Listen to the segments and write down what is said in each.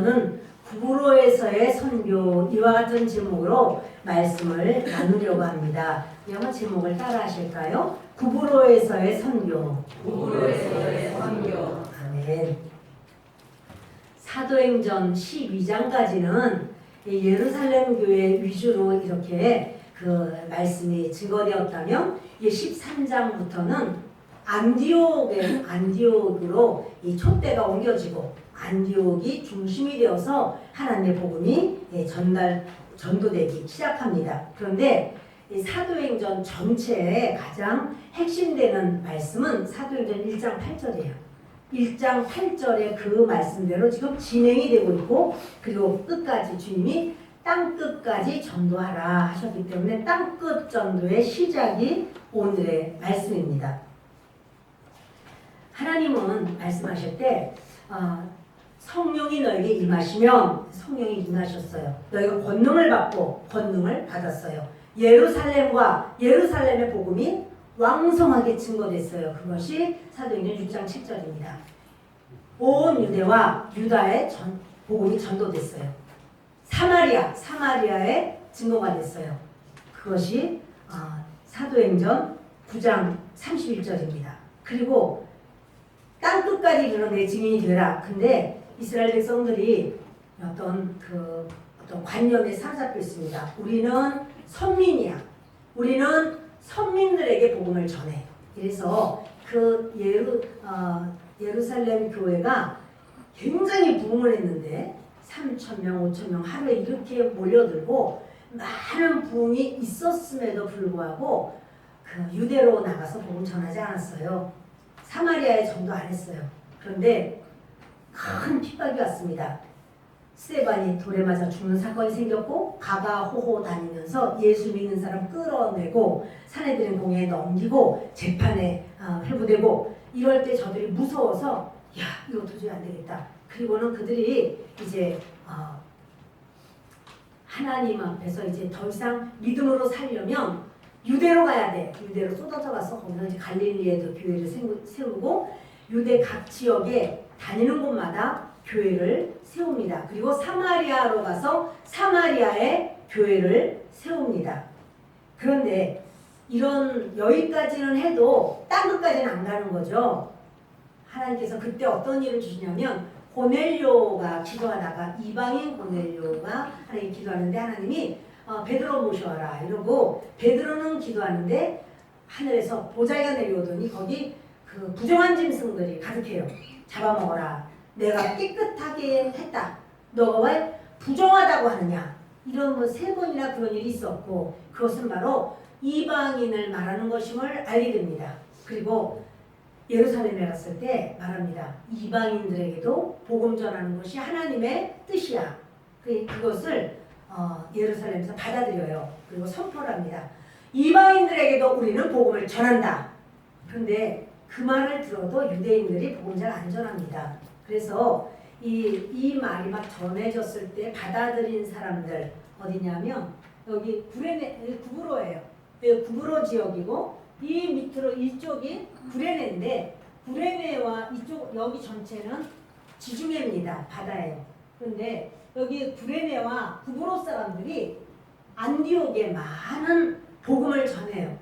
오늘은 구브로에서의 선교 이와 같은 제목으로 말씀을 나누려고 합니다. 영어 제목을 따라 하실까요? 구브로에서의 선교. 구브로에서의 선교. 아멘. 사도행전 12장까지는 예루살렘 교회 위주로 이렇게 그 말씀이 증거되었다면 13장부터는 안디옥으로 이 촛대가 옮겨지고 안디옥이 중심이 되어서 하나님의 복음이 전도되기 시작합니다. 그런데 이 사도행전 전체에 가장 핵심되는 말씀은 사도행전 1장 8절이에요. 1장 8절의 그 말씀대로 지금 진행이 되고 있고, 그리고 끝까지 주님이 땅끝까지 전도하라 하셨기 때문에 땅끝 전도의 시작이 오늘의 말씀입니다. 하나님은 말씀하실 때 성령이 너에게 임하시면 성령이 임하셨어요. 너희가 권능을 받고 권능을 받았어요. 예루살렘의 복음이 왕성하게 증거됐어요. 그것이 사도행전 6장 7절입니다. 온 유대와 유다의 복음이 전도됐어요. 사마리아의 증거가 됐어요. 그것이 사도행전 9장 31절입니다. 그리고 땅끝까지 이르러 내 증인이 되라. 근데 이스라엘 백성들이 어떤 관념에 사로잡혀 있습니다. 우리는 선민이야. 우리는 선민들에게 복음을 전해. 그래서 그 예루살렘 교회가 굉장히 부흥을 했는데 3,000명, 5,000명 하루에 이렇게 몰려들고 많은 부흥이 있었음에도 불구하고 그 유대로 나가서 복음 전하지 않았어요. 사마리아에 전도 안 했어요. 그런데 큰 핍박이 왔습니다. 스데반이 돌에 맞아 죽는 사건이 생겼고 가가호호 다니면서 예수 믿는 사람 끌어내고 사내들은 공회에 넘기고 재판에 회부되고 이럴 때 저들이 무서워서 야 이거 도저히 안 되겠다. 그리고는 그들이 이제 하나님 앞에서 이제 더 이상 믿음으로 살려면 유대로 가야 돼. 유대로 쏟아져 가서 거기서 이제 갈릴리에도 교회를 세우고 유대 각 지역에 다니는 곳마다 교회를 세웁니다. 그리고 사마리아로 가서 사마리아에 교회를 세웁니다. 그런데 여기까지는 해도 땅끝까지는 안 가는 거죠. 하나님께서 그때 어떤 일을 주시냐면 고넬료가 기도하다가 이방인 고넬료가 하나님 기도하는데 하나님이 베드로 모셔와라 이러고 베드로는 기도하는데 하늘에서 보자기가 내려오더니 거기 그 부정한 짐승들이 가득해요. 잡아먹어라. 내가 깨끗하게 했다. 너가 왜 부정하다고 하느냐. 이런 3번이나 그런 일이 있었고 그것은 바로 이방인을 말하는 것임을 알게 됩니다. 그리고 예루살렘에 갔을 때 말합니다. 이방인들에게도 복음 전하는 것이 하나님의 뜻이야. 그것을 예루살렘에서 받아들여요. 그리고 선포를 합니다. 이방인들에게도 우리는 복음을 전한다. 그런데 그 말을 들어도 유대인들이 복음 잘 안 전합니다. 그래서 이 말이 막 전해졌을 때 받아들인 사람들 어디냐면 여기 구브로예요. 구브로 지역이고 이 밑으로 이쪽이 구레네인데 구레네와 이쪽 여기 전체는 지중해입니다. 바다예요. 그런데 여기 구레네와 구브로 사람들이 안디옥에 많은 복음을 전해요.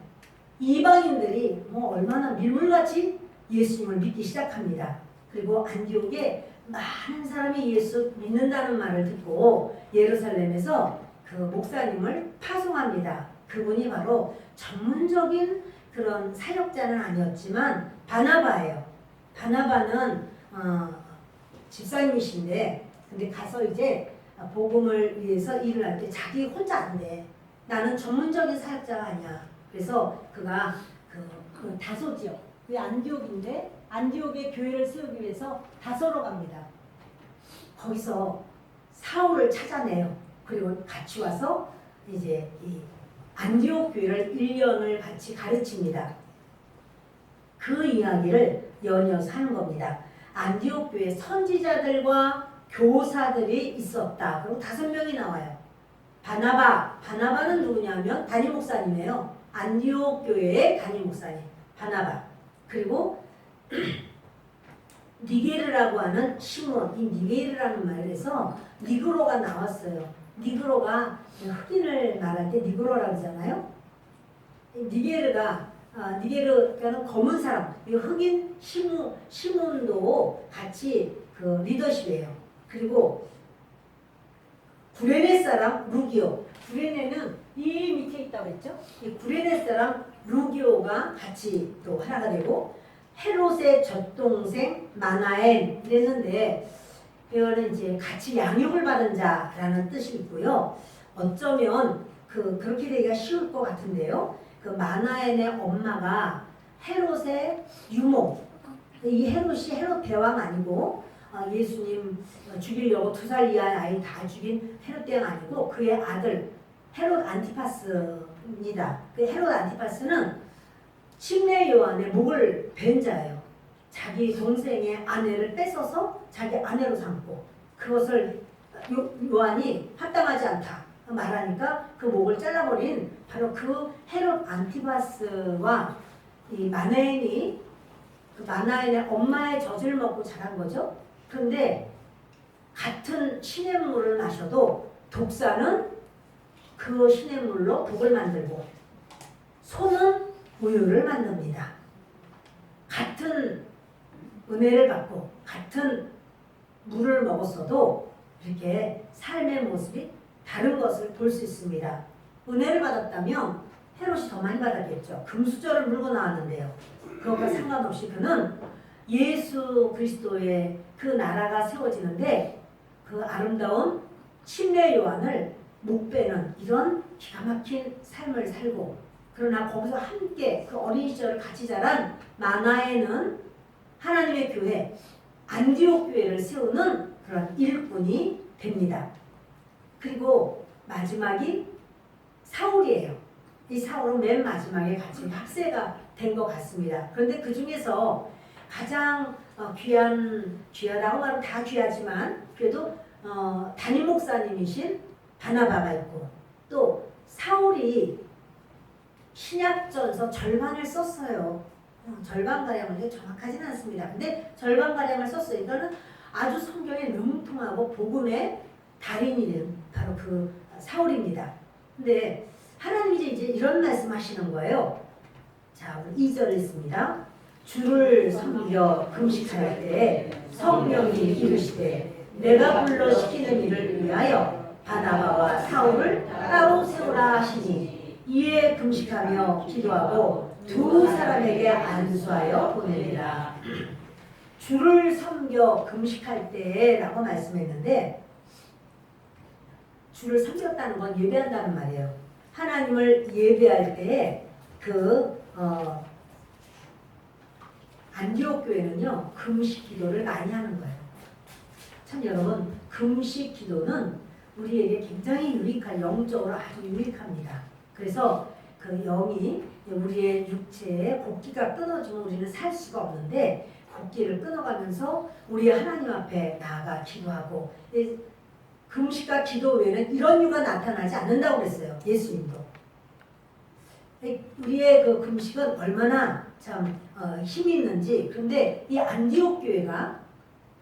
이방인들이 얼마나 밀물같이 예수님을 믿기 시작합니다. 그리고 안디옥에 많은 사람이 예수 믿는다는 말을 듣고 예루살렘에서 그 목사님을 파송합니다. 그분이 바로 전문적인 그런 사역자는 아니었지만 바나바예요. 바나바는 집사님이신데 근데 가서 이제 복음을 위해서 일을 할 때 자기 혼자 안 돼. 나는 전문적인 사역자가 아니야. 그래서 그가 그 다소 지역, 그 안디옥인데 안디옥의 교회를 세우기 위해서 다소로 갑니다. 거기서 사울을 찾아내요. 그리고 같이 와서 이제 이 안디옥 교회를 1년을 같이 가르칩니다. 그 이야기를 연이어서 하는 겁니다. 안디옥 교회 선지자들과 교사들이 있었다. 그리고 5명이 나와요. 바나바는 누구냐면 담임 목사님이에요. 안디옥 교회의 담임 목사님 바나바. 그리고 니게르라고 하는 시몬, 이 니게르라는 말에서 니그로가 나왔어요. 니그로가 흑인을 말할 때 니그로라고 하잖아요. 니게르가는 검은 사람, 흑인 시몬도 같이 그 리더십이에요. 그리고 구레네 사람 루기오, 구레네는 이 밑에 있다고 했죠. 이 구레네 사람 루기오가 같이 또 하나가 되고, 헤롯의 젖동생 마나엔 이랬는데, 이거는 이제 같이 양육을 받은 자라는 뜻이 있고요. 어쩌면 그렇게 되기가 쉬울 것 같은데요. 그 마나엔의 엄마가 헤롯의 유모, 이 헤롯이 헤롯 대왕 아니고 예수님 죽이려고 2살 이하의 아이 다 죽인 헤롯 대왕 아니고 그의 아들 헤롯 안티파스입니다. 그 헤롯 안티파스는 침례 요한의 목을 벤 자예요. 자기 동생의 아내를 뺏어서 자기 아내로 삼고, 그것을 요한이 합당하지 않다 말하니까 그 목을 잘라버린 바로 그 헤롯 안티파스와 이 마나엔이, 그 마나엔의 엄마의 젖을 먹고 자란 거죠. 그런데 같은 시냇물을 마셔도 독사는 그 시냇물로 독을 만들고 소는 우유를 만듭니다. 같은 은혜를 받고 같은 물을 먹었어도 이렇게 삶의 모습이 다른 것을 볼 수 있습니다. 은혜를 받았다면 헤롯이 더 많이 받았겠죠. 금수저를 물고 나왔는데요. 그것과 상관없이 그는 예수 그리스도의 그 나라가 세워지는데 그 아름다운 침례 요한을 못 빼는 이런 기가 막힌 삶을 살고, 그러나 거기서 함께 그 어린 시절을 같이 자란 마나에는 하나님의 교회 안디옥 교회를 세우는 그런 일꾼이 됩니다. 그리고 마지막이 사울이에요. 이 사울은 맨 마지막에 같이 합세가 된 것 같습니다. 그런데 그 중에서 가장 귀하다고 말하면 다 귀하지만 그래도 담임 목사님이신 바나바가 있고, 또 사울이 신약전서 절반을 썼어요. 절반가량을 정확하지는 않습니다. 근데 절반가량을 썼어요. 이거는 아주 성경에 능통하고 복음의 달인이 된 바로 그 사울입니다. 근데 하나님이 이제 이런 말씀하시는 거예요. 자, 2절 있습니다. 주를 섬겨 금식할 때 성령이 이르시되 내가 불러 시키는 일을 위하여 바나바와 사울을 따로 세우라 하시니 이에 금식하며 기도하고 두 사람에게 안수하여 보내리라. 주를 섬겨 금식할 때라고 말씀했는데, 주를 섬겼다는 건 예배한다는 말이에요. 하나님을 예배할 때에 안디옥 교회는요 금식 기도를 많이 하는 거예요. 참 여러분, 금식 기도는 우리에게 굉장히 유익한, 영적으로 아주 유익합니다. 그래서 그 영이 우리의 육체에 곡기가 끊어지면 우리는 살 수가 없는데, 곡기를 끊어가면서 우리 하나님 앞에 나아가 기도하고, 금식과 기도 외에는 이런 이유가 나타나지 않는다고 그랬어요. 예수님도. 우리의 그 금식은 얼마나 참 힘이 있는지. 그런데 이 안디옥 교회가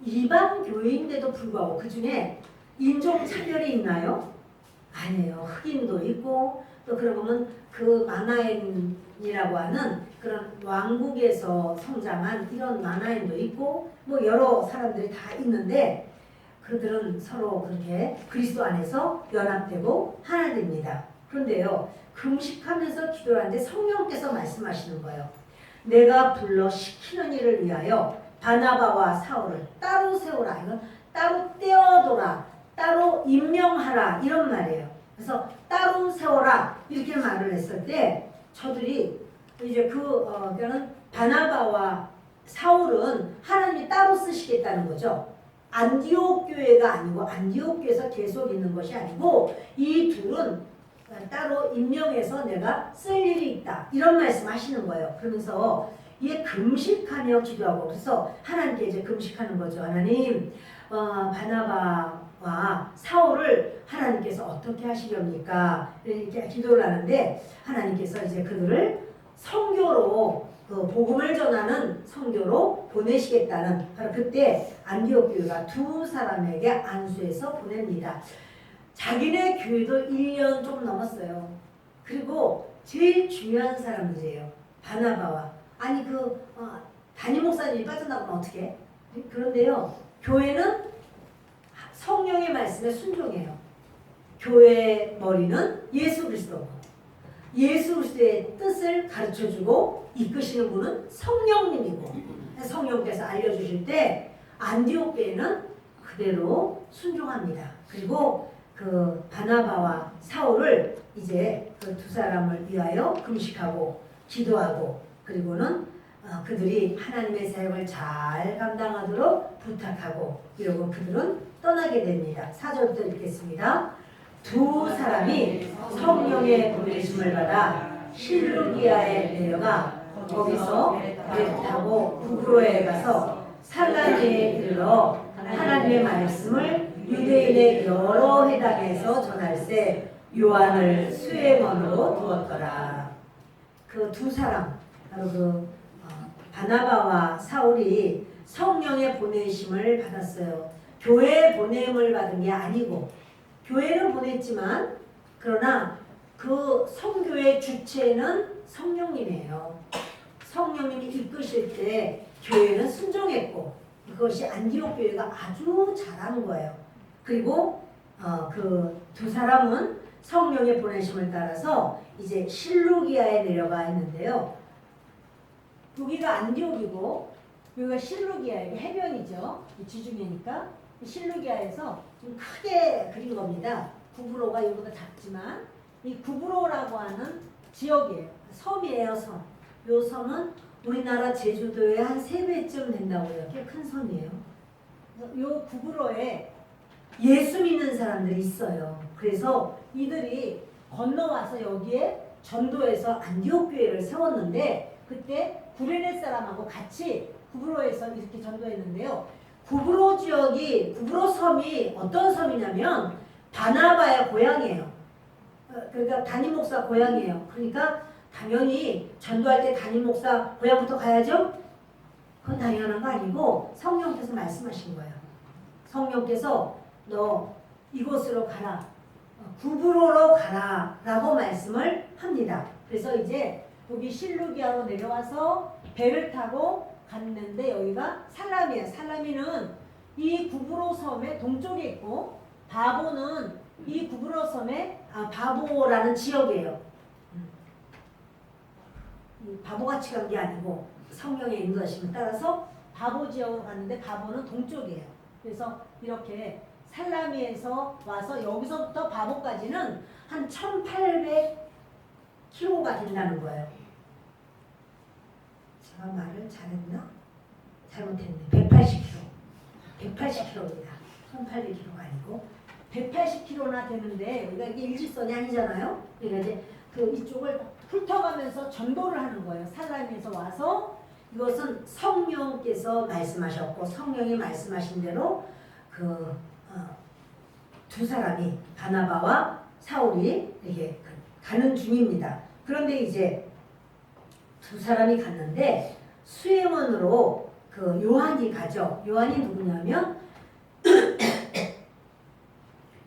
일반 교회인데도 불구하고 그 중에 인종 차별이 있나요? 아니에요. 흑인도 있고, 또 그러면 그 마나엔이라고 하는 그런 왕국에서 성장한 이런 마나엔도 있고, 뭐 여러 사람들이 다 있는데 그들은 서로 그렇게 그리스도 안에서 연합되고 하나 됩니다. 그런데요, 금식하면서 기도하는데 성령께서 말씀하시는 거예요. 내가 불러 시키는 일을 위하여 바나바와 사울을 따로 세우라. 이건 따로 떼어둬라, 따로 임명하라, 이런 말이에요. 그래서 따로 세워라 이렇게 말을 했을 때 저들이 이제 그는 바나바와 사울은 하나님이 따로 쓰시겠다는 거죠. 안디옥 교회가 아니고, 안디옥 교회에서 계속 있는 것이 아니고, 이 둘은 따로 임명해서 내가 쓸 일이 있다, 이런 말씀 하시는 거예요. 그러면서 이게 금식하며 기도하고, 그래서 하나님께 이제 금식하는 거죠. 하나님, 바나바와 사울을 하나님께서 어떻게 하시렵니까? 이렇게 기도를 하는데, 하나님께서 이제 그들을 선교로 그 복음을 전하는 선교로 보내시겠다는 바로 그때 안디옥 교회가 두 사람에게 안수해서 보냅니다. 자기네 교회도 1년 좀 넘었어요. 그리고 제일 중요한 사람들이에요. 바나바와 아니 담임 목사님이 빠져나가면 어떻게? 그런데요. 교회는 성령의 말씀에 순종해요. 교회의 머리는 예수 그리스도고 예수 그리스도의 뜻을 가르쳐주고 이끄시는 분은 성령님이고 성령께서 알려주실 때 안디옥 교회는 그대로 순종합니다. 그리고 그 바나바와 사울을 이제 그 두 사람을 위하여 금식하고 기도하고 그리고는 그들이 하나님의 사역을 잘 감당하도록 부탁하고 이러고 그들은 떠나게 됩니다. 4절부터 읽겠습니다. 두 사람이 성령의 보내심을 받아 실루기아에 내려가 거기서 배를 타고 구브로에 가서 살라미에 이르러 하나님의 말씀을 유대인의 여러 회당에서 전할세 요한을 수행원으로 두었더라. 그 두 사람 바로 바나바와 사울이 성령의 보내심을 받았어요. 교회 보냄을 받은 게 아니고 교회는 보냈지만 그러나 그 선교의 주체는 성령님이에요. 성령님이 이끄실 때 교회는 순종했고 그것이 안디옥 교회가 아주 잘한 거예요. 그리고 그 두 사람은 성령의 보내심을 따라서 이제 실루기아에 내려가 있는데요. 여기가 안디옥이고 여기가 실루기아예요. 해변이죠. 지중해니까 실루기아에서 좀 크게 그린 겁니다. 구브로가 이거보다 작지만 이 구브로라고 하는 지역이에요. 섬이에요. 섬. 이 섬은 우리나라 제주도의 한 3배쯤 된다고요. 꽤 큰 섬이에요. 이 구브로에 예수 믿는 사람들이 있어요. 그래서 이들이 건너와서 여기에 전도해서 안디옥 교회를 세웠는데 그때 구레네 사람하고 같이 구브로에서 이렇게 전도했는데요. 구브로 지역이 구브로 섬이 어떤 섬이냐면 바나바의 고향이에요. 그러니까 담임 목사 고향이에요. 그러니까 당연히 전도할 때 담임 목사 고향부터 가야죠. 그건 당연한 거 아니고 성령께서 말씀하신 거예요. 성령께서 너 이곳으로 가라. 구브로로 가라 라고 말씀을 합니다. 그래서 이제 여기 실루기아로 내려와서 배를 타고 갔는데 여기가 살라미예요. 살라미는 이 구브로 섬의 동쪽에 있고 바보는 이 구브로 섬의 바보라는 지역이에요. 바보같이 간 게 아니고 성령의 인도하심을 따라서 바보 지역으로 갔는데 바보는 동쪽이에요. 그래서 이렇게 살라미에서 와서 여기서부터 바보까지는 한 1800km가 된다는 거예요. 제가 말을 잘했나? 잘못했네. 180km. 180km입니다. 1800km가 아니고 180km나 되는데 우리가 이게 일직선이 아니잖아요. 그러니까 이제 그 이쪽을 훑어가면서 전도를 하는 거예요. 살라미에서 와서 이것은 성령께서 말씀하셨고 성령이 말씀하신 대로 두 사람이 바나바와 사울이 이렇게 가는 중입니다. 그런데 이제 두 사람이 갔는데 수행원으로 그 요한이 가죠. 요한이 누구냐면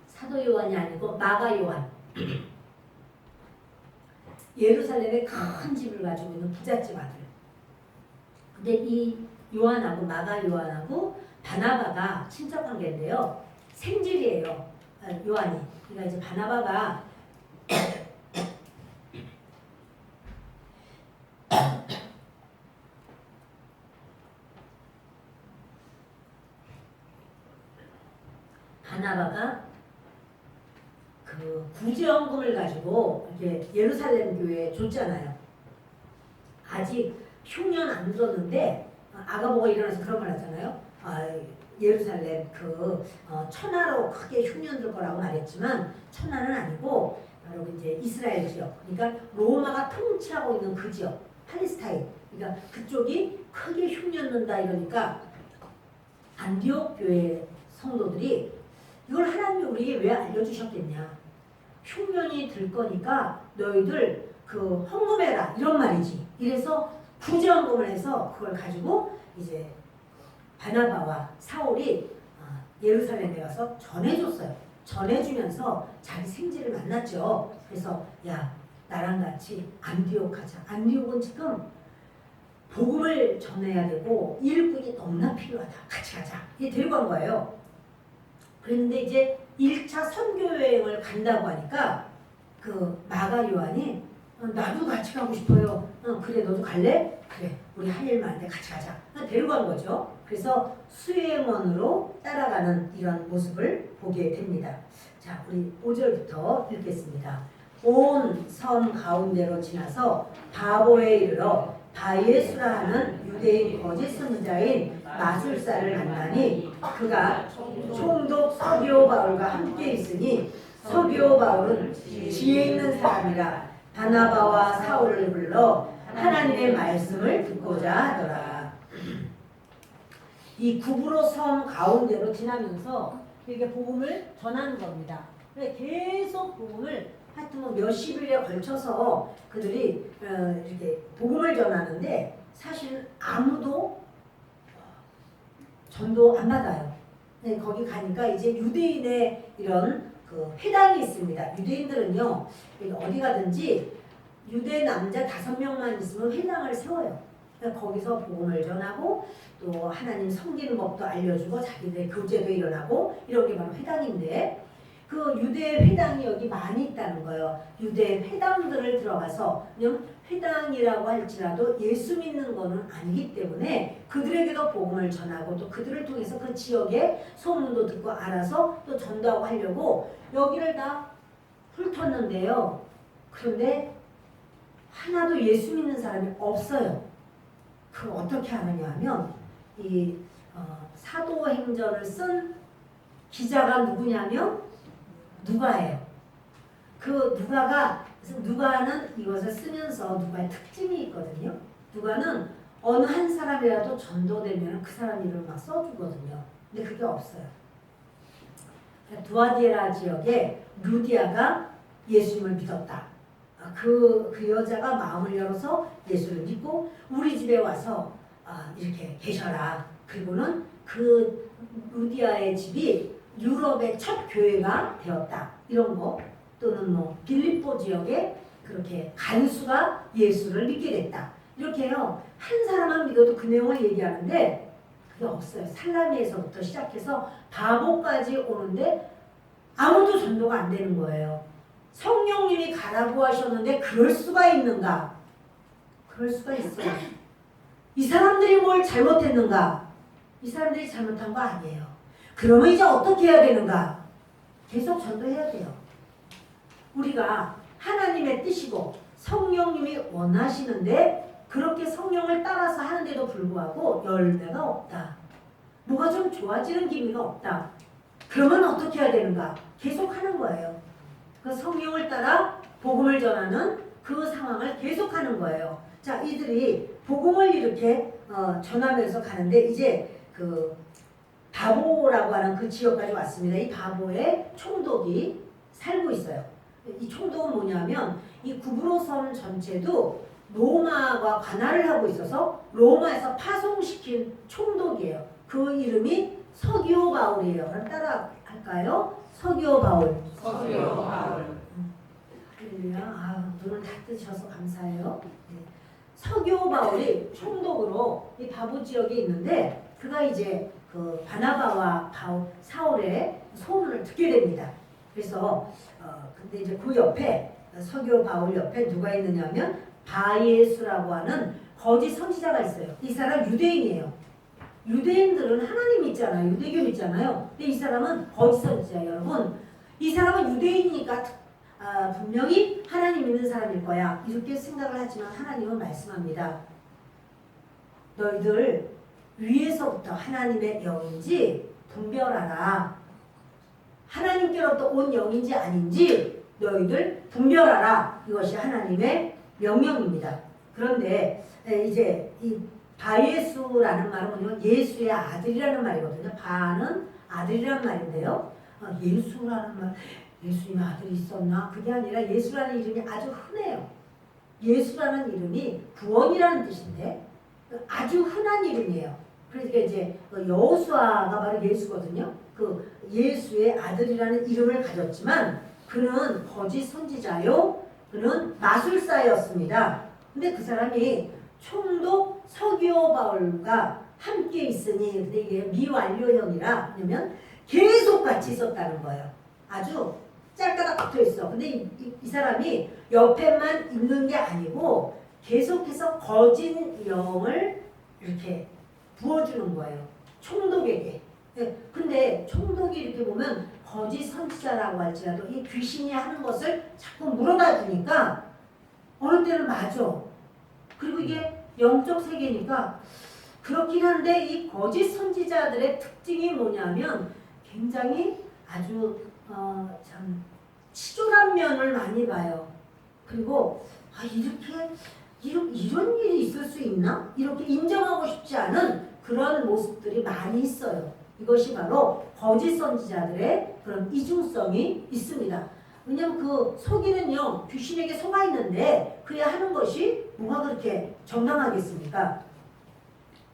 사도 요한이 아니고 마가 요한. 예루살렘에 큰 집을 가지고 있는 부잣집 아들. 근데 이 요한하고 마가 요한하고 바나바가 친척 관계인데요. 생질이에요. 요한이. 그러니까 이제 바나바가 그 구제헌금을 가지고 이렇게 예루살렘 교회에 줬잖아요. 아직 흉년 안 들었는데 아가보가 일어나서 그런 말 하잖아요. 예루살렘 천하로 크게 흉년 들 거라고 말했지만 천하는 아니고 바로 이제 이스라엘 지역. 그러니까 로마가 통치하고 있는 그 지역, 팔레스타인. 그러니까 그쪽이 크게 흉년 는다 이러니까 안디옥 교회 성도들이 이걸 하나님이 우리에게 왜 알려주셨겠냐. 흉년이 들 거니까 너희들 헌금해라 이런 말이지. 이래서 구제원금을 해서 그걸 가지고 이제 바나바와 사울이 예루살렘에 가서 전해줬어요. 전해주면서 자기 생지를 만났죠. 그래서 야, 나랑 같이 안디옥 가자. 안디옥은 지금 복음을 전해야 되고 일꾼이 너무나 필요하다. 같이 가자. 이게 데리고 간 거예요. 그런데 이제 1차 선교 여행을 간다고 하니까 그 마가 요한이 나도 같이 가고 싶어요. 그래, 너도 갈래? 그래, 우리 할 일 많은데 같이 가자. 데리고 간 거죠. 그래서 수행원으로 따라가는 이런 모습을 보게 됩니다. 자, 우리 5절부터 읽겠습니다. 온 섬 가운데로 지나서 바보에 이르러 바예수라 하는 유대인 거짓 선지자인 마술사를 만나니 그가 총독 서기오 바울과 함께 있으니 서기오 바울은 지혜 있는 사람이라 바나바와 사울을 불러 하나님의 말씀을 듣고자 하더라. 이 구브로 섬 가운데로 지나면서 이렇게 복음을 전하는 겁니다. 계속 복음을 하여튼 뭐 몇십 일에 걸쳐서 그들이 이렇게 복음을 전하는데 사실 아무도 전도 안 받아요. 네, 거기 가니까 이제 유대인의 이런 그 회당이 있습니다. 유대인들은요 어디 가든지 유대 남자 5명만 있으면 회당을 세워요. 그러니까 거기서 복음을 전하고 또 하나님 섬기는 법도 알려주고 자기들의 교제도 일어나고 이런 게 바로 회당인데 그 유대 회당이 여기 많이 있다는 거예요. 유대 회당들을 들어가서 그냥 회당이라고 할지라도 예수 믿는 거는 아니기 때문에 그들에게도 복음을 전하고 또 그들을 통해서 그 지역의 소문도 듣고 알아서 또 전도하고 하려고 여기를 다 훑었는데요. 그런데 하나도 예수 믿는 사람이 없어요. 그걸 어떻게 하느냐 하면 이 사도행전을 쓴 기자가 누구냐면 누가예요. 그 누가는 이것을 쓰면서 누가의 특징이 있거든요. 누가는 어느 한 사람이라도 전도되면 그 사람 이름을 막 써주거든요. 근데 그게 없어요. 두아디에라 지역에 루디아가 예수님을 믿었다. 그 여자가 마음을 열어서 예수를 믿고 우리 집에 와서 이렇게 계셔라. 그리고는 그 루디아의 집이 유럽의 첫 교회가 되었다. 이런 거 또는 뭐 빌립보 지역에 그렇게 간수가 예수를 믿게 됐다. 이렇게 해요. 한 사람만 믿어도 그 내용을 얘기하는데 그게 없어요. 살라미에서부터 시작해서 바보까지 오는데 아무도 전도가 안 되는 거예요. 성령님이 가라고 하셨는데 그럴 수가 있는가? 그럴 수가 있어요. 이 사람들이 뭘 잘못했는가? 이 사람들이 잘못한 거 아니에요. 그러면 이제 어떻게 해야 되는가? 계속 전도해야 돼요. 우리가 하나님의 뜻이고 성령님이 원하시는데 그렇게 성령을 따라서 하는데도 불구하고 열매가 없다. 뭐가 좀 좋아지는 기미가 없다. 그러면 어떻게 해야 되는가? 계속 하는 거예요. 그 성령을 따라 복음을 전하는 그 상황을 계속하는 거예요. 자, 이들이 복음을 이렇게 전하면서 가는데 이제 그 바보라고 하는 그 지역까지 왔습니다. 이 바보에 총독이 살고 있어요. 이 총독은 뭐냐면 이 구브로 섬 전체도 로마와 관할을 하고 있어서 로마에서 파송시킨 총독이에요. 그 이름이 서기오 바울이에요. 그럼 따라 할까요? 서기오 바울. 서기오 바울. 할렐루야. 눈을 다 뜨셔서 감사해요. 네. 서기오 바울이 총독으로 이 바보 지역에 있는데 그가 이제 그 바나바와 사울의 소문을 듣게 됩니다. 그래서 근데 이제 그 옆에 서기오 바울 옆에 누가 있느냐면 바예수라고 하는 거짓 선지자가 있어요. 이 사람 유대인이에요. 유대인들은 하나님 믿잖아요. 유대교 믿잖아요. 근데 이 사람은 거짓 선지자예요. 여러분, 이 사람은 유대인이니까 분명히 하나님 믿는 사람일 거야. 이렇게 생각을 하지만 하나님은 말씀합니다. 너희들 위에서부터 하나님의 영인지 분별하라. 하나님께로부터 온 영인지 아닌지 너희들 분별하라. 이것이 하나님의 명령입니다. 그런데 이제 이 바예수라는 말은 뭐냐면 예수의 아들이라는 말이거든요. 바는 아들이라는 말인데요. 예수라는 말, 예수님의 아들이 있었나? 그게 아니라 예수라는 이름이 아주 흔해요. 예수라는 이름이 구원이라는 뜻인데 아주 흔한 이름이에요. 그러니까 이제 여호수아가 바로 예수거든요. 그 예수의 아들이라는 이름을 가졌지만 그는 거짓 선지자요. 그는 마술사였습니다. 근데 그 사람이 총독 서기오 바울과 함께 있으니 근데 이게 미완료형이라 왜냐면 계속 같이 있었다는 거예요. 아주 짤까닥 붙어 있어. 근데 이 사람이 옆에만 있는 게 아니고 계속해서 거짓 영을 이렇게 부어주는 거예요. 총독에게. 근데 총독이 이렇게 보면 거짓 선지자라고 할지라도 이 귀신이 하는 것을 자꾸 물어봐 주니까 어느 때는 맞아. 그리고 이게 영적 세계니까 그렇긴 한데 이 거짓 선지자들의 특징이 뭐냐면 굉장히 아주 참 치졸한 면을 많이 봐요. 그리고 이런 일이 있을 수 있나? 이렇게 인정하고 싶지 않은 그런 모습들이 많이 있어요. 이것이 바로 거짓 선지자들의 그런 이중성이 있습니다. 왜냐면 그 속이는요 귀신에게 속아 있는데 그야 하는 것이 뭐가 그렇게 정당하겠습니까?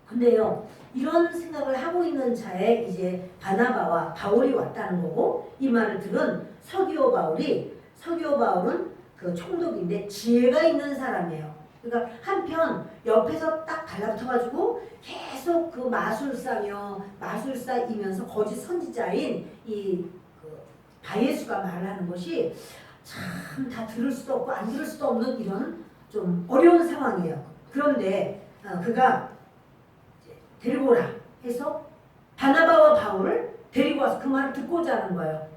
근데요 이런 생각을 하고 있는 차에 이제 바나바와 바울이 왔다는 거고 이 말을 들은 서기오 바울은 그 총독인데 지혜가 있는 사람이에요. 그러니까 한편 옆에서 딱 달라붙어가지고 계속 그 마술사이면서 거짓 선지자인 그 바예수가 말하는 것이 참 다 들을 수도 없고 안 들을 수도 없는 이런 좀 어려운 상황이에요. 그런데 그가 데리고 오라 해서 바나바와 바울을 데리고 와서 그 말을 듣고자 하는 거예요.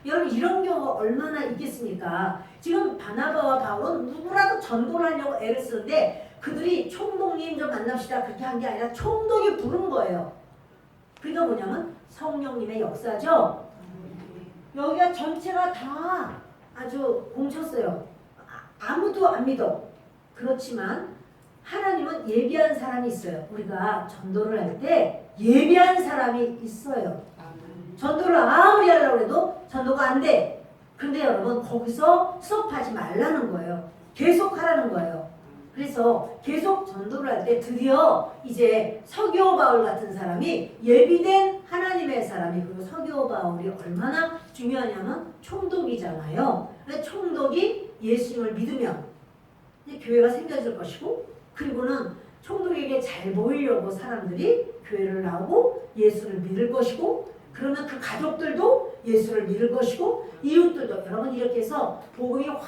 여러분 이런 경우가 얼마나 있겠습니까? 지금 바나바와 바울은 누구라도 전도를 하려고 애를 쓰는데 그들이 총독님 좀 만납시다 그렇게 한 게 아니라 총독이 부른 거예요. 그러니까 뭐냐면 성령님의 역사죠. 여기가 전체가 다 아주 공쳤어요. 아무도 안 믿어. 그렇지만 하나님은 예비한 사람이 있어요. 우리가 전도를 할 때 예비한 사람이 있어요. 전도를 아무리 하려고 해도 전도가 안 돼. 근데 여러분 거기서 스톱하지 말라는 거예요. 계속 하라는 거예요. 그래서 계속 전도를 할 때 드디어 이제 서기오 바울 같은 사람이 예비된 하나님의 사람이 그리고 서기오 바울이 얼마나 중요하냐면 총독이잖아요. 근데 총독이 예수님을 믿으면 이제 교회가 생겨질 것이고 그리고는 총독에게 잘 보이려고 사람들이 교회를 나오고 예수를 믿을 것이고 그러면 그 가족들도 예수를 믿을 것이고 이웃들도 여러분 이렇게 해서 복음이 확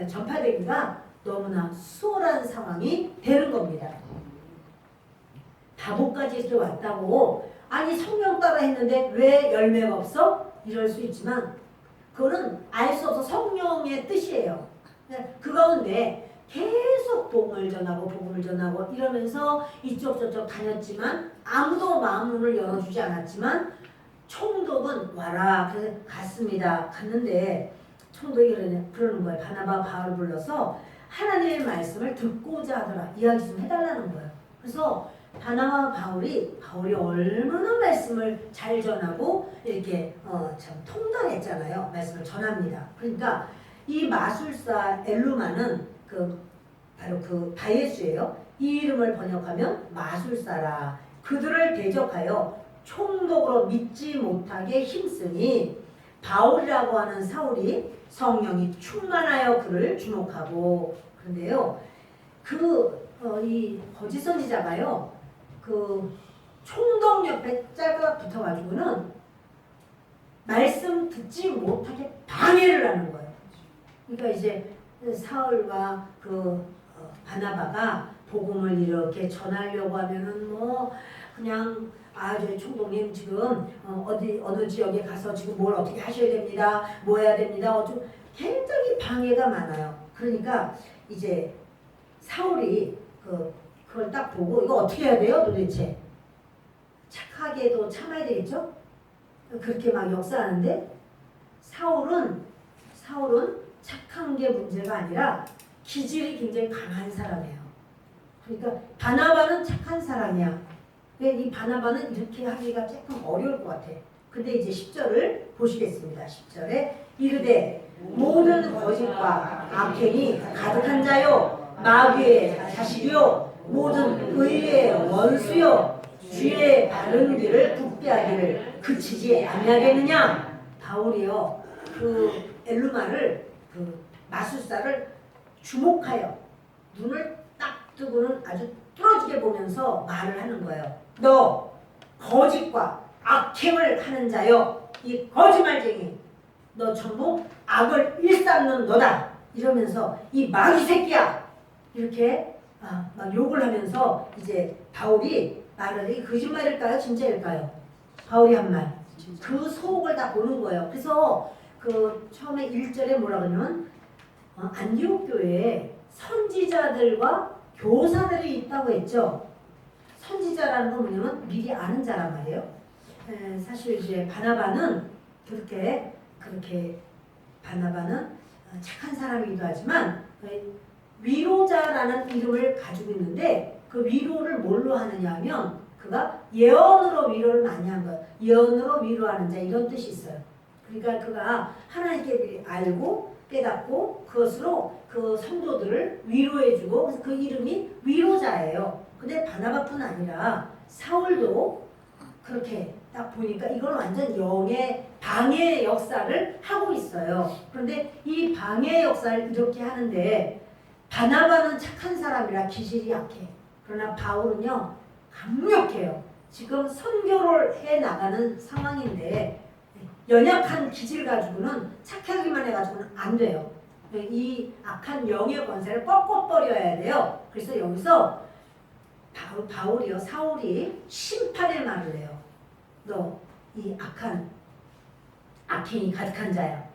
전파되기가 너무나 수월한 상황이 되는 겁니다. 바보까지 이렇게 왔다고 아니 성령 따라 했는데 왜 열매가 없어? 이럴 수 있지만 그거는 알 수 없어 성령의 뜻이에요. 그 가운데 계속 복음을 전하고 이러면서 이쪽 저쪽 다녔지만 아무도 마음문을 열어주지 않았지만 총독은 와라 그래서 갔습니다. 갔는데 총독이 그러는 거예요. 바나바 바울 불러서 하나님의 말씀을 듣고자 하더라. 이야기 좀 해달라는 거예요. 그래서 바나바 바울이 얼마나 말씀을 잘 전하고 이렇게 참 통달했잖아요. 말씀을 전합니다. 그러니까 이 마술사 엘루마는 바로 그 바예수예요. 이 이름을 번역하면 마술사라. 그들을 대적하여 총독으로 믿지 못하게 힘쓰니 바울이라고 하는 사울이 성령이 충만하여 그를 주목하고 그런데요. 이 거짓 선지자가요. 그 총독 옆에 짤깍 붙어가지고는 말씀 듣지 못하게 방해를 하는 거예요. 그러니까 이제 사울과 바나바가 복음을 이렇게 전하려고 하면은 그냥 저희 총독님 지금 어느 지역에 가서 지금 뭘 어떻게 하셔야 됩니다. 뭐 해야 됩니다. 굉장히 방해가 많아요. 그러니까 이제 사울이 그걸 딱 보고 이거 어떻게 해야 돼요 도대체? 착하게도 참아야 되겠죠? 그렇게 막 역사하는데 사울은 착한 게 문제가 아니라 기질이 굉장히 강한 사람이에요. 그러니까 바나바는 착한 사람이야. 근데 이 바나바는 이렇게 하기가 조금 어려울 것 같아. 근데 이제 10절을 보시겠습니다. 10절에 이르되 모든 거짓과 악행이 가득한 자요 마귀의 자식이요 모든 의의 원수요 주의 바른 길을 굽게하기를 그치지 아니하겠느냐. 바울이요 그 엘루마를 그 마술사를 주목하여 눈을 딱 뜨고는 아주 뚫어지게 보면서 말을 하는 거예요. 너 거짓과 악행을 하는 자여 이 거짓말쟁이 너 전부 악을 일삼는 너다 이러면서 이 마귀 새끼야 이렇게 막 욕을 하면서 이제 바울이 말을 이 거짓말일까요 진짜일까요? 바울이 한 말 그 속을 다 보는 거예요. 그래서 그 처음에 1절에 뭐라 그러냐면 안디옥 교회에 선지자들과 교사들이 있다고 했죠. 선지자라는 건 뭐냐면 미리 아는 자란 말이에요. 사실 이제 바나바는 그렇게 바나바는 착한 사람이기도 하지만 위로자라는 이름을 가지고 있는데 그 위로를 뭘로 하느냐 하면 그가 예언으로 위로를 많이 한 거예요. 예언으로 위로하는 자 이런 뜻이 있어요. 그러니까 그가 하나님께 알고 깨닫고 그것으로 그 성도들을 위로해주고 그래서 그 이름이 위로자예요. 근데 바나바뿐 아니라 사울도 그렇게 딱 보니까 이건 완전 영의 방해 역사를 하고 있어요. 그런데 이 방해 역사를 이렇게 하는데 바나바는 착한 사람이라 기질이 약해. 그러나 바울은요 강력해요. 지금 선교를 해 나가는 상황인데 연약한 기질 가지고는 착하기만 해가지고는 안 돼요. 이 악한 영의 권세를 꺾어버려야 돼요. 그래서 여기서 바울이요 사울이 심판의 말을 해요. 너 이 악행이 가득한 자야.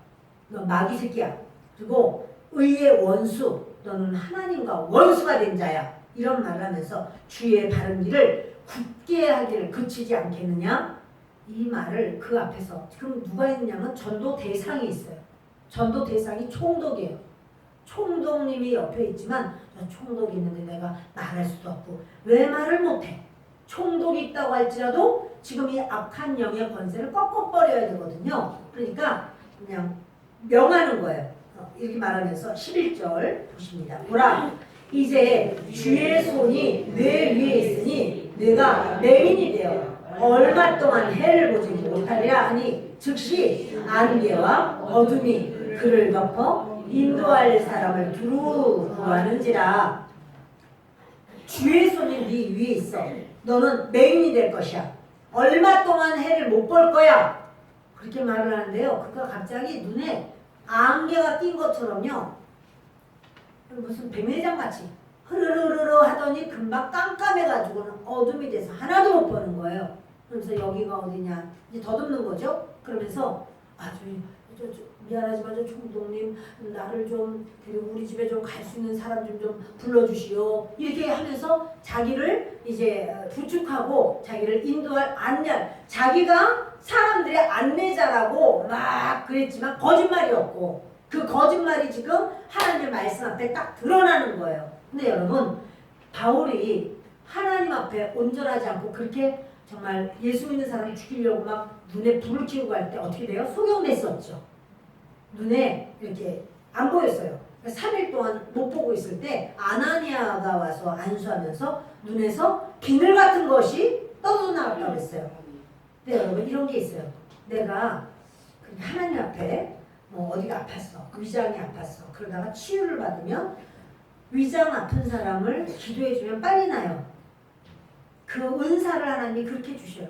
너 마귀 새끼야. 그리고 의의 원수. 너는 하나님과 원수가 된 자야. 이런 말을 하면서 주의 바른 길을 굳게 하기를 그치지 않겠느냐. 이 말을 그 앞에서 지금 누가 했냐면 전도 대상이 있어요. 전도 대상이 총독이에요. 총독님이 옆에 있지만 총독이 있는데 내가 말할 수도 없고 왜 말을 못해? 총독이 있다고 할지라도 지금 이 악한 영의 권세를 꺾어버려야 되거든요. 그러니까 그냥 명하는 거예요. 이렇게 말하면서 11절 보십니다. 보라 이제 주의 손이 내 위에 있으니 내가 맹인이 되어 얼마 동안 해를 보지 못하리라 하니 즉시 안개와 어둠이 그를 덮어 인도할 사람을 두루 구하는지라. 주의 손이 네 위에 있어. 너는 맹인이 될 것이야. 얼마 동안 해를 못 볼 거야. 그렇게 말을 하는데요. 그가 갑자기 눈에 안개가 낀 것처럼요. 무슨 백내장 같이 흐르르르르 하더니 금방 깜깜해가지고는 어둠이 돼서 하나도 못 보는 거예요. 그러면서 여기가 어디냐 이제 더듬는 거죠. 그러면서 미안하지만 저 총독님 나를 좀 데리고 우리 집에 좀 갈 수 있는 사람 좀 불러주시오. 이렇게 하면서 자기를 이제 부축하고 자기를 인도할 자기가 사람들의 안내자라고 막 그랬지만 거짓말이었고 그 거짓말이 지금 하나님의 말씀 앞에 딱 드러나는 거예요. 근데 여러분 바울이 하나님 앞에 온전하지 않고 그렇게 정말 예수 믿는 사람을 죽이려고 막 눈에 불을 켜고 갈 때 어떻게 돼요? 소경됐었죠. 눈에 이렇게 안 보였어요. 3일 동안 못 보고 있을 때 아나니아가 와서 안수하면서 눈에서 비늘 같은 것이 떠서 나왔다고 했어요. 네, 여러분 이런 게 있어요. 내가 하나님 앞에 뭐 어디가 아팠어. 위장이 아팠어. 그러다가 치유를 받으면 위장 아픈 사람을 기도해주면 빨리 나요. 그 은사를 하나님이 그렇게 주셔요.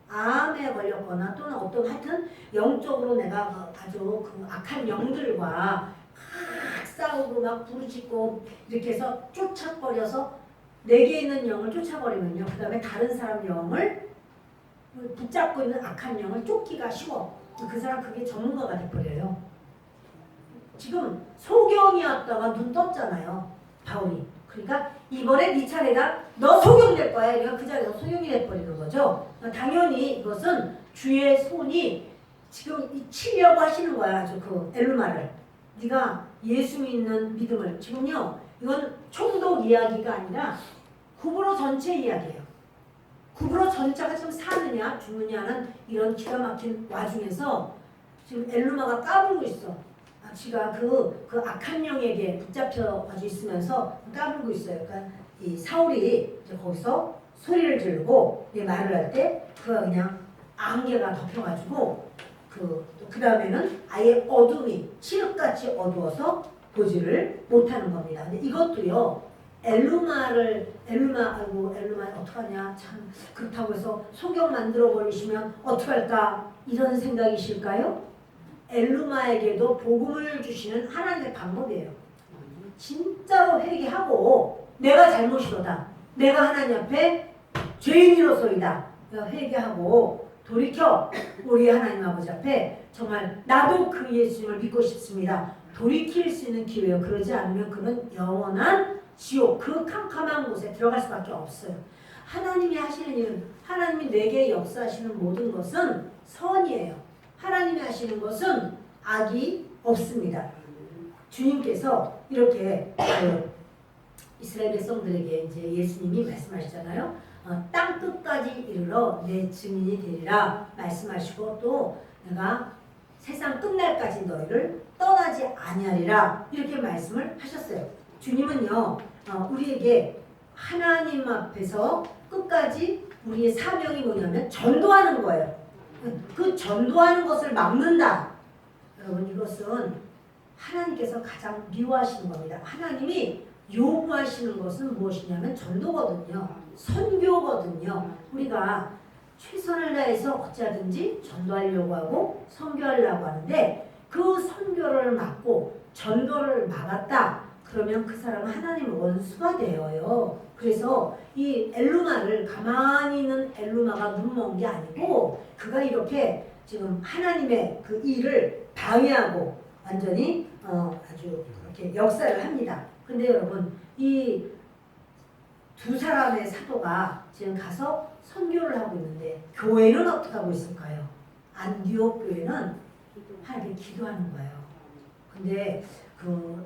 암에 걸렸거나 또는 어떤 하여튼 영적으로 내가 아주 그 악한 영들과 막 싸우고 막 부르짖고 이렇게 해서 쫓아버려서 내게 있는 영을 쫓아버리면요. 그 다음에 다른 사람 영을 붙잡고 있는 악한 영을 쫓기가 쉬워. 그 사람 그게 전문가가 돼버려요. 지금 소경이었다가 눈 떴잖아요. 바울이. 그러니까 이번에 네 차례다. 너 소경될 거야. 그러니까 그 자리에서 소경이 돼버리는 거죠. 당연히 이것은 주의 손이 지금 치려고 하시는 거야. 아주 그 엘루마를. 네가 예수 믿는 믿음을. 지금요. 이건 총독 이야기가 아니라 구브로 전체 이야기예요. 구부러 전자가 지금 사느냐 죽느냐는 이런 기가 막힌 와중에서 지금 엘루마가 까불고 있어. 지가 그 악한 영에게 붙잡혀 가지고 있으면서 까불고 있어요. 그러니까 이 사울이 이제 거기서 소리를 지르고 말을 할 때 그가 그냥 안개가 덮여가지고 그 다음에는 아예 어둠이 칠흑같이 어두워서 보지를 못하는 겁니다. 근데 이것도요 엘루마 어떡하냐 참 그렇다고 해서 소경 만들어 버리시면 어떡할까 이런 생각이실까요? 엘루마에게도 복음을 주시는 하나님의 방법이에요. 진짜로 회개하고 내가 잘못이로다. 내가 하나님 앞에 죄인이로소이다. 회개하고 돌이켜 우리 하나님 아버지 앞에 정말 나도 그 예수님을 믿고 싶습니다. 돌이킬 수 있는 기회예요. 그러지 않으면 그는 영원한 지옥 그 캄캄한 곳에 들어갈 수밖에 없어요. 하나님이 하시는 일은 하나님이 내게 역사하시는 모든 것은 선이에요. 하나님이 하시는 것은 악이 없습니다. 주님께서 이렇게 이스라엘 백성들에게 이제 예수님이 말씀하시잖아요. 땅 끝까지 이르러 내 증인이 되리라 말씀하시고 또 내가 세상 끝날까지 너희를 떠나지 아니하리라 이렇게 말씀을 하셨어요. 주님은요 우리에게 하나님 앞에서 끝까지 우리의 사명이 뭐냐면 전도하는 거예요. 그 전도하는 것을 막는다. 여러분 이것은 하나님께서 가장 미워하시는 겁니다. 하나님이 요구하시는 것은 무엇이냐면 전도거든요. 선교거든요. 우리가 최선을 다해서 어찌하든지 전도하려고 하고 선교하려고 하는데 그 선교를 막고 전도를 막았다. 그러면 그 사람은 하나님의 원수가 되어요. 그래서 이 엘루마를 가만히 있는 엘루마가 눈먼 게 아니고 그가 이렇게 지금 하나님의 그 일을 방해하고 완전히 아주 이렇게 역사를 합니다. 근데 여러분 이 두 사람의 사도가 지금 가서 선교를 하고 있는데 교회는 어떻게 하고 있을까요? 안디옥 교회는 하나님께 기도하는 거예요. 근데 그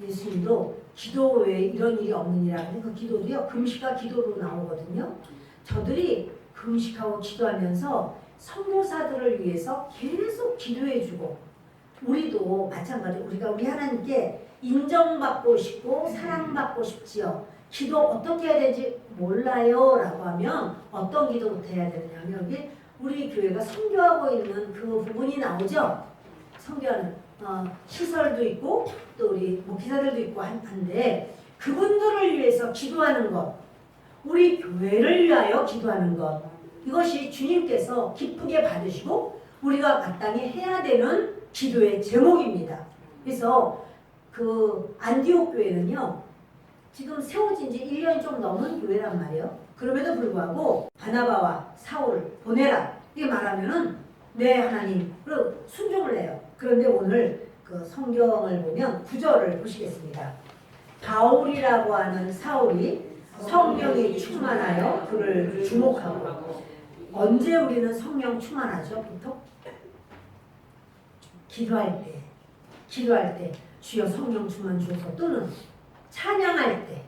예수님도 기도 외에 이런 일이 없느니라 하는데 그 기도도요 금식과 기도로 나오거든요. 저들이 금식하고 기도하면서 선교사들을 위해서 계속 기도해주고 우리도 마찬가지로 우리가 우리 하나님께 인정받고 싶고 사랑받고 싶지요. 기도 어떻게 해야 되는지 몰라요 라고 하면 어떤 기도부터 해야 되느냐 여기 우리 교회가 선교하고 있는 그 부분이 나오죠. 선교하는 시설도 있고 또 우리 목회자들도 있고 한데 그분들을 위해서 기도하는 것 우리 교회를 위하여 기도하는 것 이것이 주님께서 기쁘게 받으시고 우리가 마땅히 해야 되는 기도의 제목입니다. 그래서 그 안디옥 교회는요 지금 세워진 지 1년이 좀 넘은 교회란 말이에요. 그럼에도 불구하고 바나바와 사울을 보내라 이렇게 말하면은 네 하나님으로 순종을 해요. 그런데 오늘 그 성경을 보면 9절을 보시겠습니다. 바울이라고 하는 사울이 성령이 충만하여 그를 주목하고 언제 우리는 성령 충만하죠? 보통 기도할 때 주여 성령 충만 주셔서 또는 찬양할 때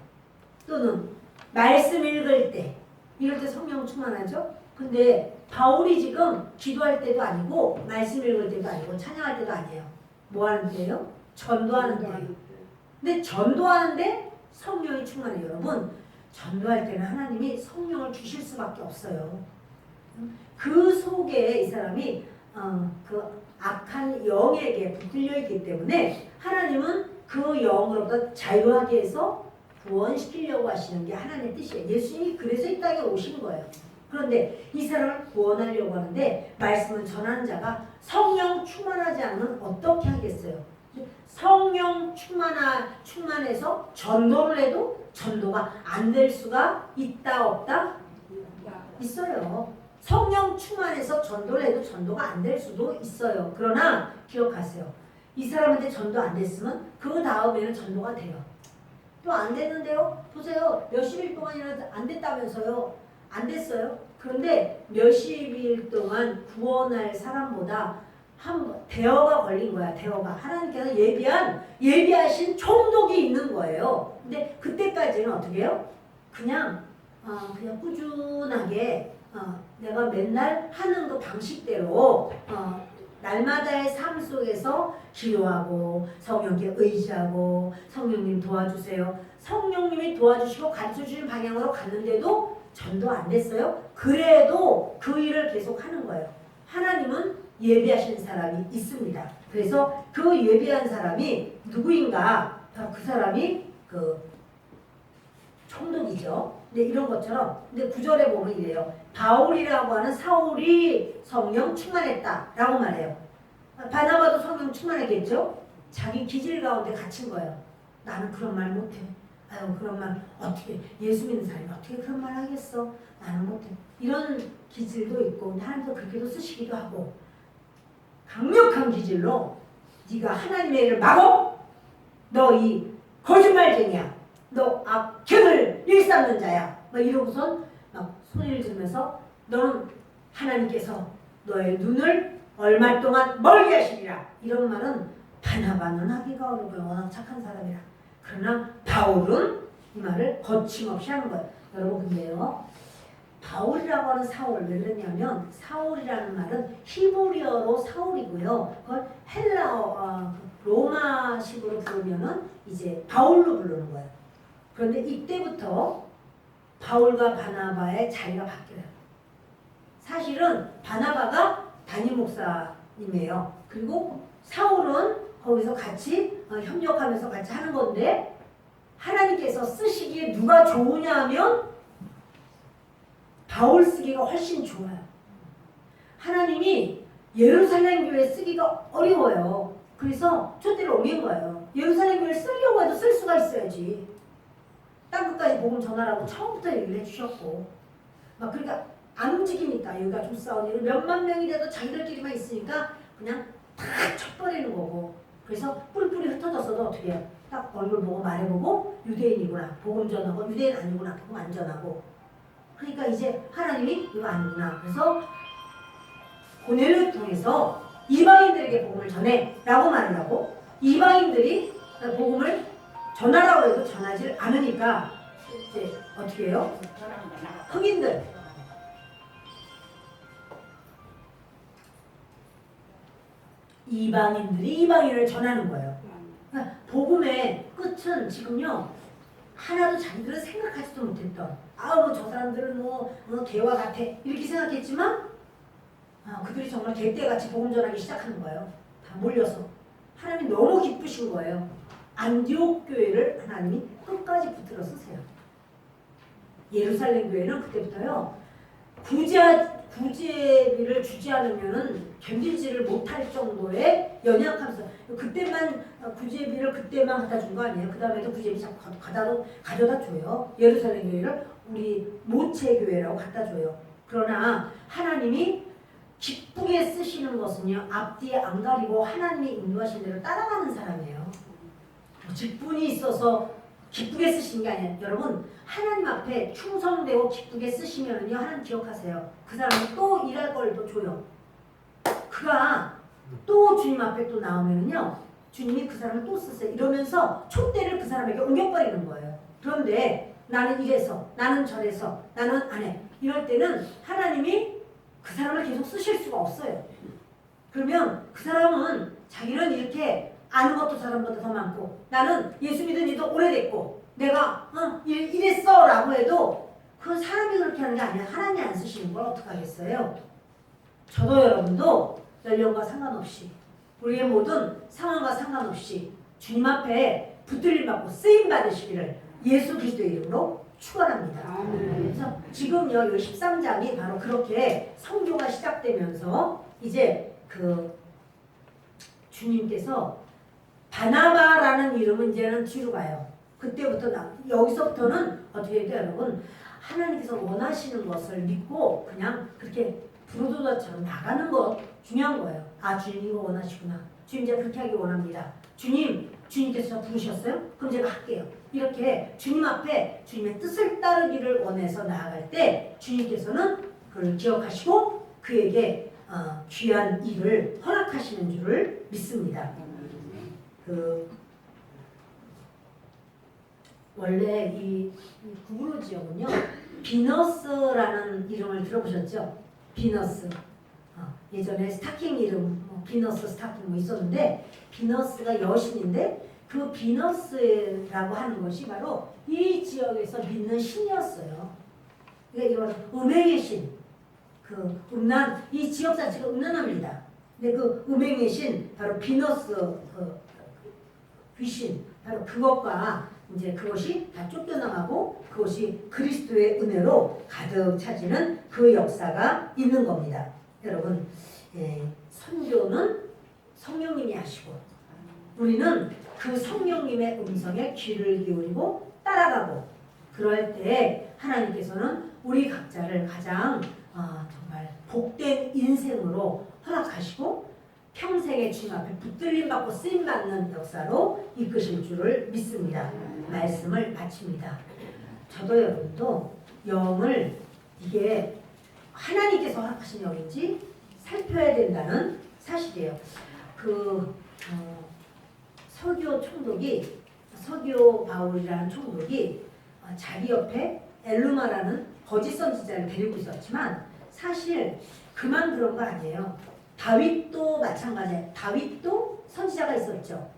또는 말씀 읽을 때 이럴 때 성령 충만하죠? 근데 바울이 지금 기도할 때도 아니고 말씀 읽을 때도 아니고 찬양할 때도 아니에요. 뭐 하는 때예요? 전도하는 때예요. 근데 전도하는데 성령이 충만해요. 여러분 전도할 때는 하나님이 성령을 주실 수밖에 없어요. 그 속에 이 사람이 그 악한 영에게 붙들려 있기 때문에 하나님은 그 영으로부터 자유하게 해서 구원시키려고 하시는 게 하나님의 뜻이에요. 예수님이 그래서 이 땅에 오신 거예요. 그런데 이 사람을 구원하려고 하는데 말씀은 전하는 자가 성령 충만하지 않으면 어떻게 하겠어요? 성령 충만해서 전도를 해도 전도가 안 될 수가 있다 없다? 있어요. 성령 충만해서 전도를 해도 전도가 안 될 수도 있어요. 그러나 기억하세요. 이 사람한테 전도 안 됐으면 그 다음에는 전도가 돼요. 또 안 됐는데요? 보세요. 몇십 일 동안이나 안 됐다면서요. 안 됐어요. 그런데 몇십 일 동안 구원할 사람보다 대어가 걸린 거야. 대어가. 하나님께서 예비하신 총독이 있는 거예요. 근데 그때까지는 어떻게 해요? 그냥 그냥 꾸준하게 내가 맨날 하는 그 방식대로 날마다의 삶 속에서 기도하고 성령께 의지하고 성령님 도와주세요. 성령님이 도와주시고 가르쳐주신 방향으로 갔는데도 전도 안 됐어요. 그래도 그 일을 계속 하는 거예요. 하나님은 예비하신 사람이 있습니다. 그래서 그 예비한 사람이 누구인가? 바로 그 사람이 그 총독이죠. 근데 이런 것처럼 근데 9절에 보면 이래요. 바울이라고 하는 사울이 성령 충만했다라고 말해요. 바나바도 성령 충만했겠죠? 자기 기질 가운데 갇힌 거예요. 나는 그런 말 못해. 아유 그런 말 어떻게 예수 믿는 사람이 어떻게 그런 말 하겠어? 나는 못해. 이런 기질도 있고 하나님도 그렇게도 쓰시기도 하고 강력한 기질로 네가 하나님의 일을 막어? 너 이 거짓말쟁이야. 너 악행을 일삼는 자야. 막 이러고선 막 소리를 지르면서 너는 하나님께서 너의 눈을 얼마 동안 멀게 하시리라. 이런 말은 바나바는 하기가 어려워요. 워낙 착한 사람이라. 그러나 바울은 이 말을 거침없이 하는 거예요. 여러분 근데요. 바울이라고 하는 사울 왜 그러냐면 사울이라는 말은 히브리어로 사울이고요. 그걸 헬라어 로마식으로 부르면은 이제 바울로 부르는 거예요. 그런데 이때부터 바울과 바나바의 자리가 바뀌어요. 사실은 바나바가 담임 목사님이에요. 그리고 사울은 거기서 같이 협력하면서 같이 하는 건데 하나님께서 쓰시기에 누가 좋으냐 하면 바울 쓰기가 훨씬 좋아요. 하나님이 예루살렘 교회 쓰기가 어려워요. 그래서 촛대를 옮긴 거예요. 예루살렘 교회를 쓰려고 해도 쓸 수가 있어야지. 땅끝까지 복음 전하라고 처음부터 얘기를 해주셨고 막 그러니까 안 움직이니까 여기가 좀 싸우니 몇만 명이라도 자기들끼리만 있으니까 그냥 다 쳐버리는 거고 그래서 뿔뿔이 흩어졌어도 어떻게 해요? 딱 얼굴 보고 말해보고 유대인이구나 복음 전하고 유대인 아니구나 복음 안 전하고 그러니까 이제 하나님이 이거 아니구나 그래서 고넬료를 통해서 이방인들에게 복음을 전해 라고 말을 하고 이방인들이 복음을 전하라고 해도 전하지 않으니까 이제 어떻게 해요? 흑인들 이방인들이 이방인을 전하는 거예요. 그러니까 복음의 끝은 지금요 하나도 자기들은 생각하지도 못했던 뭐 저 사람들은 뭐 개와 같아 이렇게 생각했지만 그들이 정말 개떼같이 복음 전하기 시작하는 거예요. 다 몰려서 하나님이 너무 기쁘신 거예요. 안디옥 교회를 하나님이 끝까지 붙들어 쓰세요. 예루살렘 교회는 그때부터요 구제비를 주지 않으면은 견디지를 못할 정도의 연약하면서 그때만 구제비를 그때만 갖다 준 거 아니에요. 그 다음에도 구제비 자꾸 가져다 줘요. 예루살렘 교회를 우리 모체 교회라고 갖다 줘요. 그러나 하나님이 기쁘게 쓰시는 것은요 앞뒤에 안 가리고 하나님이 인도하신 대로 따라가는 사람이에요. 직분이 있어서 기쁘게 쓰시는 게 아니에요. 여러분 하나님 앞에 충성되고 기쁘게 쓰시면은요 하나님 기억하세요. 그 사람이 또 일할 걸 또 줘요. 그가 또 주님 앞에 또 나오면은요 주님이 그 사람을 또 쓰세요. 이러면서 촛대를 그 사람에게 옮겨버리는 거예요. 그런데 나는 이래서 나는 저래서 나는 안 해. 이럴 때는 하나님이 그 사람을 계속 쓰실 수가 없어요. 그러면 그 사람은 자기는 이렇게 아는 것도 사람보다 더 많고 나는 예수 믿은 지도 오래됐고 내가 이랬어 라고 해도 그 사람이 그렇게 하는 게 아니라 하나님이 안 쓰시는 걸 어떡하겠어요. 저도 여러분도 연령과 상관없이 우리의 모든 상황과 상관없이 주님 앞에 붙들림 받고 쓰임 받으시기를 예수 그리스도의 이름으로 축원합니다. 그래서 지금요 13장이 바로 그렇게 선교가 시작되면서 이제 그 주님께서 바나바라는 이름은 이제는 뒤로 가요. 그때부터 여기서부터는 어떻게 해요 여러분? 하나님께서 원하시는 것을 믿고 그냥 그렇게 부르도다처럼 나가는 것 중요한 거예요. 주님 이거 원하시구나. 주님 제가 그렇게 하기 원합니다. 주님께서 저 부르셨어요? 그럼 제가 할게요. 이렇게 주님 앞에 주님의 뜻을 따르기를 원해서 나아갈 때 주님께서는 그걸 기억하시고 그에게 귀한 일을 허락하시는 줄을 믿습니다. 원래 이 구브로 지역은요 비너스라는 이름을 들어보셨죠? 비너스. 예전에 스타킹 이름 비너스 스타킹 뭐 있었는데 비너스가 여신인데 그 비너스라고 하는 것이 바로 이 지역에서 믿는 신이었어요. 그러니까 이건 음행의 신. 그 음란 이 지역 자체가 음란합니다. 근데 그 음행의 신 바로 비너스 그 귀신 바로 그것과 이제 그것이 다 쫓겨나가고 그것이 그리스도의 은혜로 가득 차지는 그 역사가 있는 겁니다. 여러분, 선교는 성령님이 하시고 우리는 그 성령님의 음성에 귀를 기울이고 따라가고 그럴 때 하나님께서는 우리 각자를 가장 정말 복된 인생으로 허락하시고 평생의 주님 앞에 붙들림 받고 쓰임 받는 역사로 이끄실 줄을 믿습니다. 말씀을 마칩니다. 저도 여러분도 영을 이게 하나님께서 허락하신 영인지 살펴야 된다는 사실이에요. 서기오 총독이 서기오 바울이라는 총독이 자기 옆에 엘루마라는 거짓 선지자를 데리고 있었지만 사실 그만 그런 거 아니에요. 다윗도 마찬가지예요. 다윗도 선지자가 있었죠.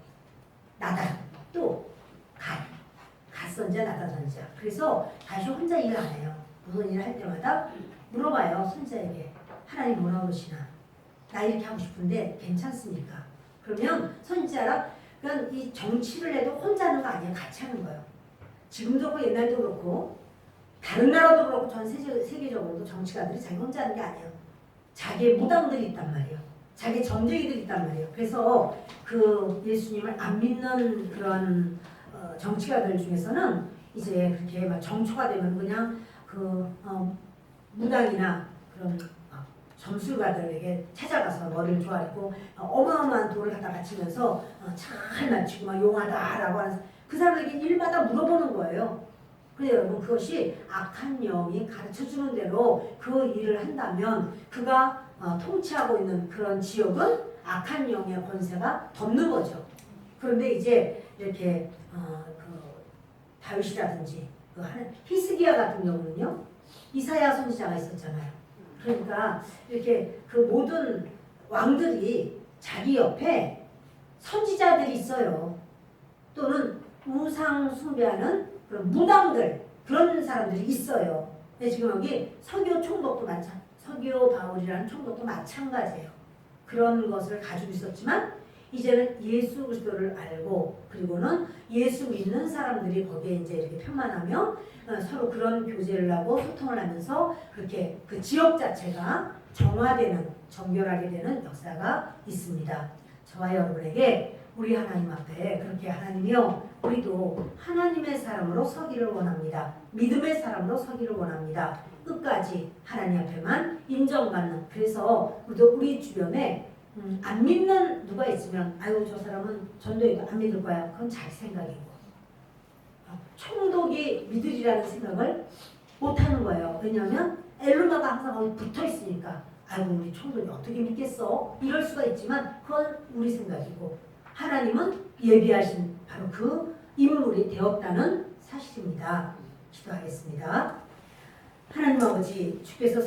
나단 또 갓 선지자 나단 선지자. 그래서 다시 혼자 일을 안 해요. 무슨 일을 할 때마다 물어봐요. 선지자에게 하나님 뭐라 그러시나 나 이렇게 하고 싶은데 괜찮습니까? 그러면 선지자랑 그러니까 이 정치를 해도 혼자 하는 거 아니에요. 같이 하는 거예요. 지금도 그렇고 옛날도 그렇고 다른 나라도 그렇고 전 세계적으로도 정치가들이 자기 혼자 하는 게 아니에요. 자기의 무당들이 있단 말이에요. 자기 점쟁이들이 있단 말이에요. 그래서 그 예수님을 안 믿는 그런 정치가들 중에서는 이제 그렇게 막 정초가 되면 그냥 무당이나 그런 점술가들에게 찾아가서 머리를 조아리고 어마어마한 돈을 갖다 바치면서 잘 맞추고 막 용하다라고 하는 그 사람에게 일마다 물어보는 거예요. 그런데 여러분 그것이 악한 영이 가르쳐주는 대로 그 일을 한다면 그가 통치하고 있는 그런 지역은 악한 영의 권세가 덮는 거죠. 그런데 이제 이렇게 다윗이라든지 히스기야 같은 경우는요. 이사야 선지자가 있었잖아요. 그러니까 이렇게 그 모든 왕들이 자기 옆에 선지자들이 있어요. 또는 우상 숭배하는 그런 무당들 그런 사람들이 있어요. 근데 지금 여기 서기오 총독도 서기오 바울이라는 총독도 마찬가지예요. 그런 것을 가지고 있었지만 이제는 예수 그리스도를 알고 그리고는 예수 믿는 사람들이 거기에 이제 이렇게 편만하며 서로 그런 교제를 하고 소통을 하면서 그렇게 그 지역 자체가 정화되는 정결하게 되는 역사가 있습니다. 저와 여러분에게 우리 하나님 앞에 그렇게 하나님이요 우리도 하나님의 사람으로 서기를 원합니다. 믿음의 사람으로 서기를 원합니다. 끝까지 하나님 앞에만 인정받는 그래서 우리도 우리 주변에 안 믿는 누가 있으면 아유 저 사람은 전도해도 안 믿을 거야. 그건 자기 생각이고 총독이 믿으리라는 생각을 못하는 거예요. 왜냐하면 엘루마가 항상 거기 붙어 있으니까 아이고 우리 총독이 어떻게 믿겠어? 이럴 수가 있지만 그건 우리 생각이고 하나님은 예비하신 바로 그 인물이 되었다는 사실입니다. 기도하겠습니다. 하나님 아버지 주께서